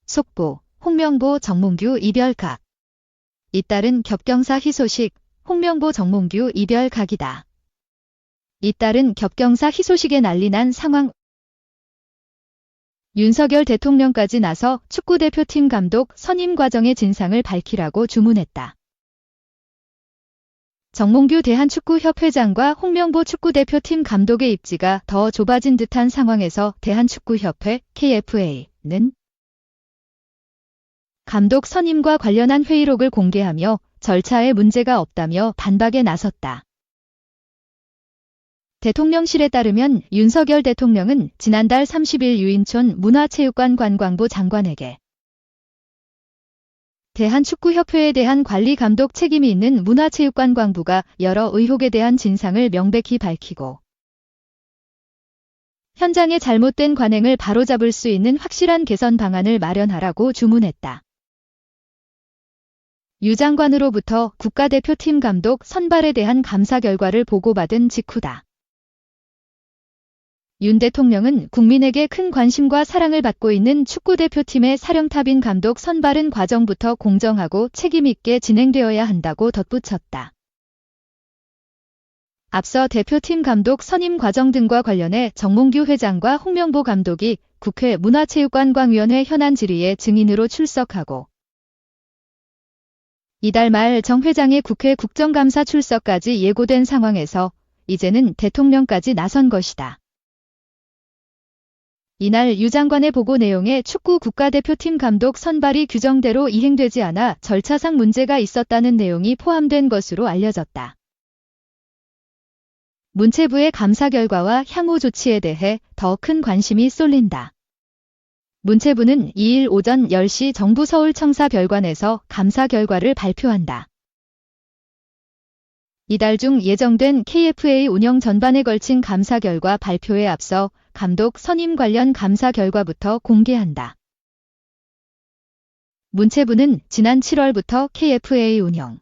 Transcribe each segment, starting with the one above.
속보, 홍명보 정몽규 이별각. 잇따른 겹경사 희소식, 홍명보 정몽규 이별각이다. 잇따른 겹경사 희소식에 난리 난 상황. 윤석열 대통령까지 나서 축구대표팀 감독 선임 과정의 진상을 밝히라고 주문했다. 정몽규 대한축구협회장과 홍명보 축구대표팀 감독의 입지가 더 좁아진 듯한 상황에서 대한축구협회 KFA는 감독 선임과 관련한 회의록을 공개하며 절차에 문제가 없다며 반박에 나섰다. 대통령실에 따르면 윤석열 대통령은 지난달 30일 유인촌 문화체육관 관광부 장관에게 대한축구협회에 대한 관리 감독 책임이 있는 문화체육관광부가 여러 의혹에 대한 진상을 명백히 밝히고 현장의 잘못된 관행을 바로잡을 수 있는 확실한 개선 방안을 마련하라고 주문했다. 유 장관으로부터 국가대표팀 감독 선발에 대한 감사 결과를 보고받은 직후다. 윤 대통령은 국민에게 큰 관심과 사랑을 받고 있는 축구대표팀의 사령탑인 감독 선발은 과정부터 공정하고 책임있게 진행되어야 한다고 덧붙였다. 앞서 대표팀 감독 선임 과정 등과 관련해 정몽규 회장과 홍명보 감독이 국회 문화체육관광위원회 현안 질의에 증인으로 출석하고 이달 말 정 회장의 국회 국정감사 출석까지 예고된 상황에서 이제는 대통령까지 나선 것이다. 이날 유 장관의 보고 내용에 축구 국가대표팀 감독 선발이 규정대로 이행되지 않아 절차상 문제가 있었다는 내용이 포함된 것으로 알려졌다. 문체부의 감사 결과와 향후 조치에 대해 더 큰 관심이 쏠린다. 문체부는 2일 오전 10시 정부 서울청사 별관에서 감사 결과를 발표한다. 이달 중 예정된 KFA 운영 전반에 걸친 감사 결과 발표에 앞서 감독 선임 관련 감사 결과부터 공개한다. 문체부는 지난 7월부터 KFA 운영,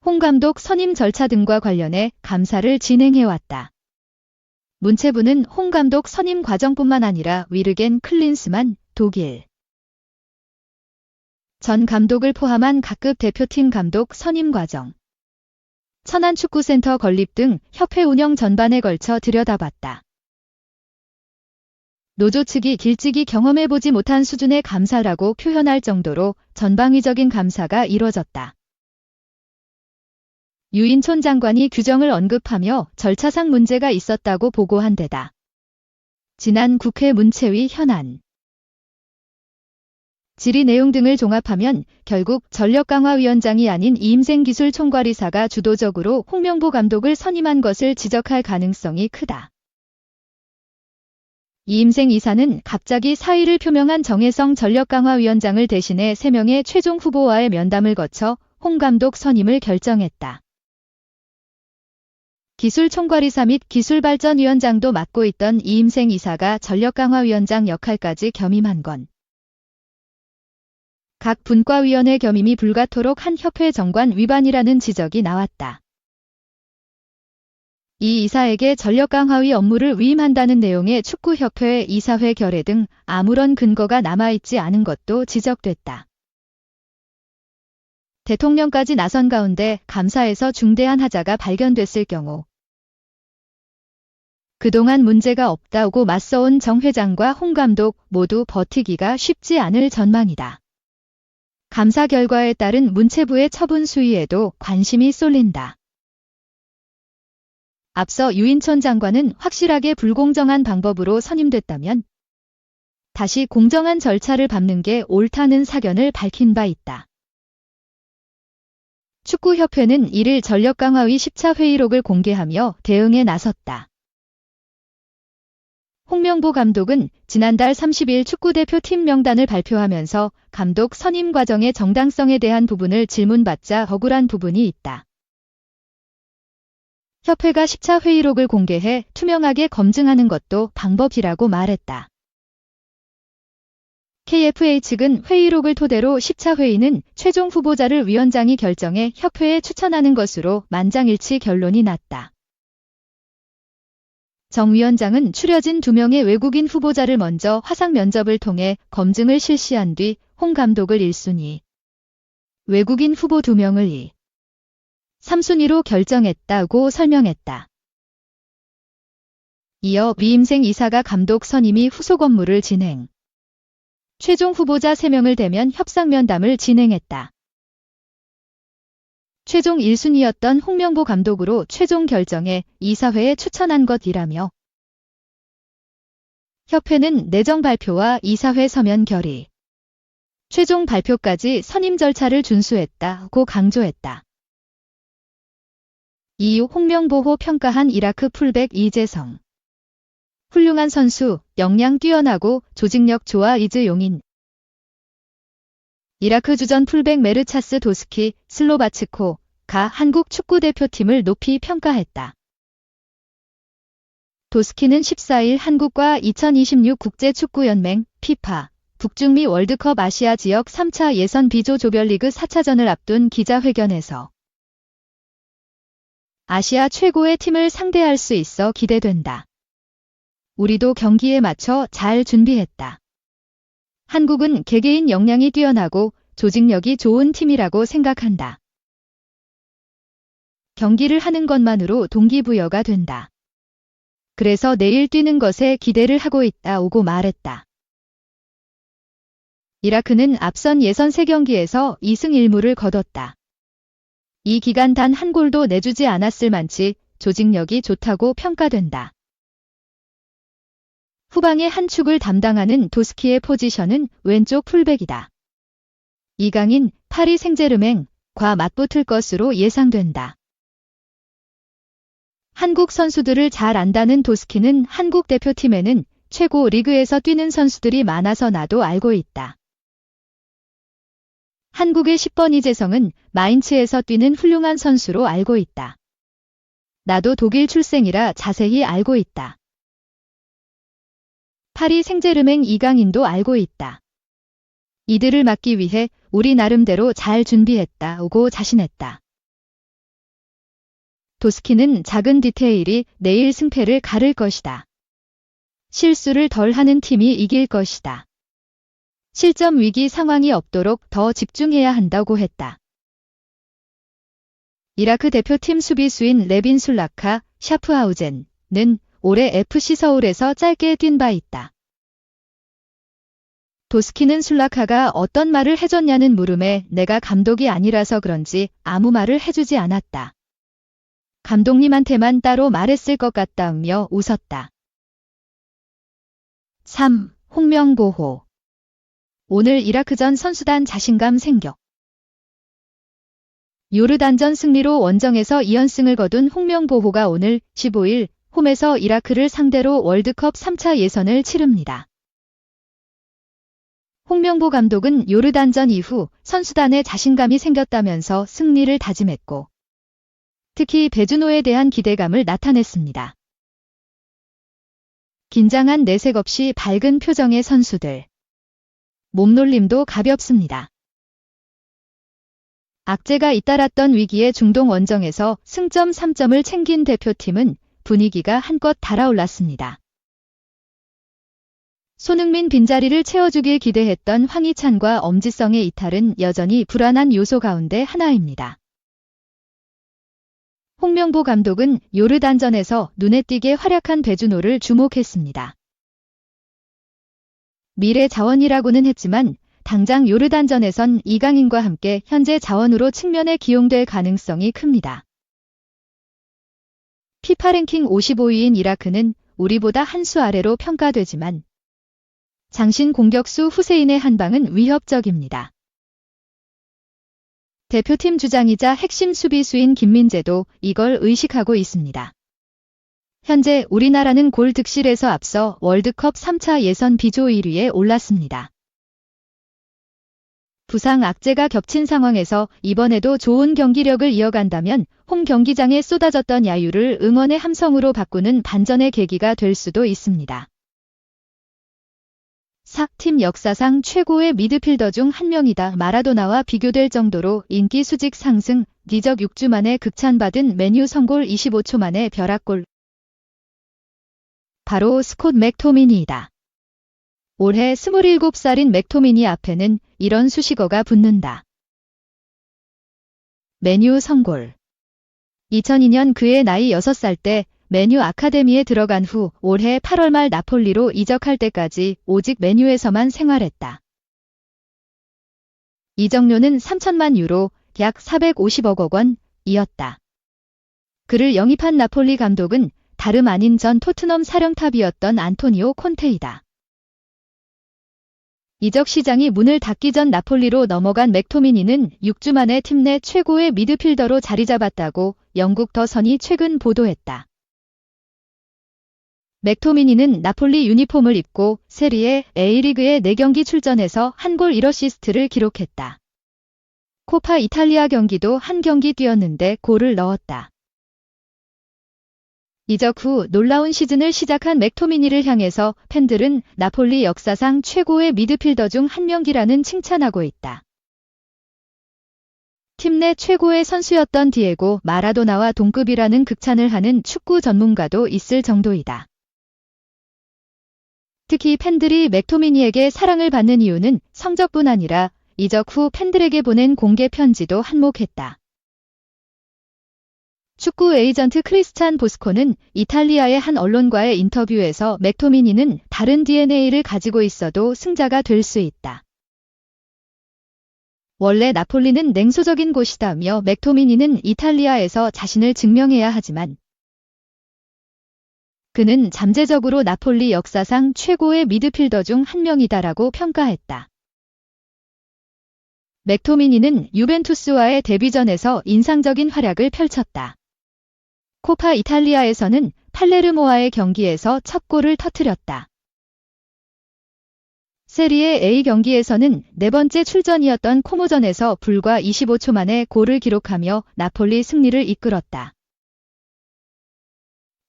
홍 감독 선임 절차 등과 관련해 감사를 진행해왔다. 문체부는 홍 감독 선임 과정뿐만 아니라 위르겐 클린스만, 독일 전 감독을 포함한 각급 대표팀 감독 선임 과정, 천안축구센터 건립 등 협회 운영 전반에 걸쳐 들여다봤다. 노조 측이 길찍이 경험해보지 못한 수준의 감사라고 표현할 정도로 전방위적인 감사가 이뤄졌다. 유인촌 장관이 규정을 언급하며 절차상 문제가 있었다고 보고한 데다 지난 국회 문체위 현안 질의 내용 등을 종합하면 결국 전력강화위원장이 아닌 이임생 기술총괄이사가 주도적으로 홍명보 감독을 선임한 것을 지적할 가능성이 크다. 이임생 이사는 갑자기 사의를 표명한 정혜성 전력강화위원장을 대신해 3명의 최종 후보와의 면담을 거쳐 홍 감독 선임을 결정했다. 기술총괄이사 및 기술발전위원장도 맡고 있던 이임생 이사가 전력강화위원장 역할까지 겸임한 건 각 분과위원회 겸임이 불가토록 한 협회 정관 위반이라는 지적이 나왔다. 이 이사에게 전력강화위 업무를 위임한다는 내용의 축구협회 이사회 결의 등 아무런 근거가 남아있지 않은 것도 지적됐다. 대통령까지 나선 가운데 감사에서 중대한 하자가 발견됐을 경우 그동안 문제가 없다고 맞서온 정 회장과 홍 감독 모두 버티기가 쉽지 않을 전망이다. 감사 결과에 따른 문체부의 처분 수위에도 관심이 쏠린다. 앞서 유인촌 장관은 확실하게 불공정한 방법으로 선임됐다면 다시 공정한 절차를 밟는 게 옳다는 사견을 밝힌 바 있다. 축구협회는 1일 전력강화위 10차 회의록을 공개하며 대응에 나섰다. 홍명보 감독은 지난달 30일 축구대표팀 명단을 발표하면서 감독 선임 과정의 정당성에 대한 부분을 질문받자 억울한 부분이 있다. 협회가 10차 회의록을 공개해 투명하게 검증하는 것도 방법이라고 말했다. KFA 측은 회의록을 토대로 10차 회의는 최종 후보자를 위원장이 결정해 협회에 추천하는 것으로 만장일치 결론이 났다. 정 위원장은 추려진 2명의 외국인 후보자를 먼저 화상 면접을 통해 검증을 실시한 뒤 홍 감독을 1순위, 외국인 후보 2명을 2, 3순위로 결정했다고 설명했다. 이어 위임생 이사가 감독 선임이 후속 업무를 진행, 최종 후보자 3명을 대면 협상 면담을 진행했다. 최종 1순위였던 홍명보 감독으로 최종 결정해 이사회에 추천한 것이라며 협회는 내정 발표와 이사회 서면 결의, 최종 발표까지 선임 절차를 준수했다고 강조했다. 이후 홍명보호 평가한 이라크 풀백 이재성. 훌륭한 선수, 역량 뛰어나고 조직력 좋아 이즈 용인. 이라크 주전 풀백 메르차스 도스키, 슬로바츠코가 한국 축구대표팀을 높이 평가했다. 도스키는 14일 한국과 2026 국제축구연맹 피파 북중미 월드컵 아시아 지역 3차 예선 B조 조별리그 4차전을 앞둔 기자회견에서 아시아 최고의 팀을 상대할 수 있어 기대된다. 우리도 경기에 맞춰 잘 준비했다. 한국은 개개인 역량이 뛰어나고 조직력이 좋은 팀이라고 생각한다. 경기를 하는 것만으로 동기부여가 된다. 그래서 내일 뛰는 것에 기대를 하고 있다고 말했다. 이라크는 앞선 예선 3경기에서 2승 1무를 거뒀다. 이 기간 단 한 골도 내주지 않았을 만치 조직력이 좋다고 평가된다. 후방의 한 축을 담당하는 도스키의 포지션은 왼쪽 풀백이다. 이강인, 파리 생제르맹과 맞붙을 것으로 예상된다. 한국 선수들을 잘 안다는 도스키는 한국 대표팀에는 최고 리그에서 뛰는 선수들이 많아서 나도 알고 있다. 한국의 10번 이재성은 마인츠에서 뛰는 훌륭한 선수로 알고 있다. 나도 독일 출생이라 자세히 알고 있다. 파리 생제르맹 이강인도 알고 있다. 이들을 막기 위해 우리 나름대로 잘 준비했다고 자신했다. 도스키는 작은 디테일이 내일 승패를 가를 것이다. 실수를 덜 하는 팀이 이길 것이다. 실점 위기 상황이 없도록 더 집중해야 한다고 했다. 이라크 대표팀 수비수인 레빈 술라카 샤프하우젠은 올해 FC 서울에서 짧게 뛴 바 있다. 도스키는 술라카가 어떤 말을 해줬냐는 물음에 내가 감독이 아니라서 그런지 아무 말을 해주지 않았다. 감독님한테만 따로 말했을 것 같다며 웃었다. 3. 홍명보호. 오늘 이라크전 선수단 자신감 생격. 요르단전 승리로 원정에서 2연승을 거둔 홍명보호가 오늘 15일 홈에서 이라크를 상대로 월드컵 3차 예선을 치릅니다. 홍명보 감독은 요르단전 이후 선수단에 자신감이 생겼다면서 승리를 다짐했고 특히 배준호에 대한 기대감을 나타냈습니다. 긴장한 내색 없이 밝은 표정의 선수들. 몸놀림도 가볍습니다. 악재가 잇따랐던 위기의 중동 원정에서 승점 3점을 챙긴 대표팀은 분위기가 한껏 달아올랐습니다. 손흥민 빈자리를 채워주길 기대했던 황희찬과 엄지성의 이탈은 여전히 불안한 요소 가운데 하나입니다. 홍명보 감독은 요르단전에서 눈에 띄게 활약한 배준호를 주목했습니다. 미래 자원이라고는 했지만 당장 요르단전에선 이강인과 함께 현재 자원으로 측면에 기용될 가능성이 큽니다. 피파 랭킹 55위인 이라크는 우리보다 한 수 아래로 평가되지만 장신 공격수 후세인의 한 방은 위협적입니다. 대표팀 주장이자 핵심 수비수인 김민재도 이걸 의식하고 있습니다. 현재 우리나라는 골 득실에서 앞서 월드컵 3차 예선 B조 1위에 올랐습니다. 부상 악재가 겹친 상황에서 이번에도 좋은 경기력을 이어간다면 홈 경기장에 쏟아졌던 야유를 응원의 함성으로 바꾸는 반전의 계기가 될 수도 있습니다. 팀 역사상 최고의 미드필더 중 한 명이다. 마라도나와 비교될 정도로 인기 수직 상승, 니적 6주 만에 극찬받은 맨유 선골 25초 만에 벼락골. 바로 스콧 맥토미니이다. 올해 27살인 맥토미니 앞에는 이런 수식어가 붙는다. 맨유 성골. 2002년 그의 나이 6살 때 맨유 아카데미에 들어간 후 올해 8월 말 나폴리로 이적할 때까지 오직 맨유에서만 생활했다. 이적료는 3천만 유로, 약 450억 원이었다. 그를 영입한 나폴리 감독은 다름 아닌 전 토트넘 사령탑이었던 안토니오 콘테이다. 이적 시장이 문을 닫기 전 나폴리로 넘어간 맥토미니는 6주 만에 팀 내 최고의 미드필더로 자리 잡았다고 영국 더 선이 최근 보도했다. 맥토미니는 나폴리 유니폼을 입고 세리에 A리그에 4경기 출전해서 1골 1어시스트를 기록했다. 코파 이탈리아 경기도 1경기 뛰었는데 골을 넣었다. 이적 후 놀라운 시즌을 시작한 맥토미니를 향해서 팬들은 나폴리 역사상 최고의 미드필더 중 한 명이라는 칭찬하고 있다. 팀 내 최고의 선수였던 디에고 마라도나와 동급이라는 극찬을 하는 축구 전문가도 있을 정도이다. 특히 팬들이 맥토미니에게 사랑을 받는 이유는 성적뿐 아니라 이적 후 팬들에게 보낸 공개 편지도 한몫했다. 축구 에이전트 크리스찬 보스코는 이탈리아의 한 언론과의 인터뷰에서 맥토미니는 다른 DNA를 가지고 있어도 승자가 될 수 있다. 원래 나폴리는 냉소적인 곳이다며 맥토미니는 이탈리아에서 자신을 증명해야 하지만 그는 잠재적으로 나폴리 역사상 최고의 미드필더 중 한 명이다라고 평가했다. 맥토미니는 유벤투스와의 데뷔전에서 인상적인 활약을 펼쳤다. 코파 이탈리아에서는 팔레르모와의 경기에서 첫 골을 터뜨렸다. 세리에 A 경기에서는 4번째 출전이었던 코모전에서 불과 25초 만에 골을 기록하며 나폴리 승리를 이끌었다.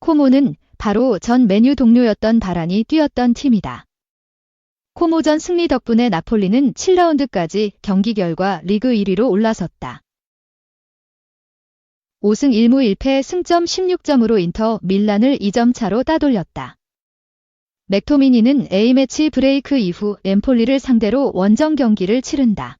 코모는 바로 전 맨유 동료였던 바란이 뛰었던 팀이다. 코모전 승리 덕분에 나폴리는 7라운드까지 경기 결과 리그 1위로 올라섰다. 5승 1무 1패 승점 16점으로 인터 밀란을 2점 차로 따돌렸다. 맥토미니는 A매치 브레이크 이후 엠폴리를 상대로 원정 경기를 치른다.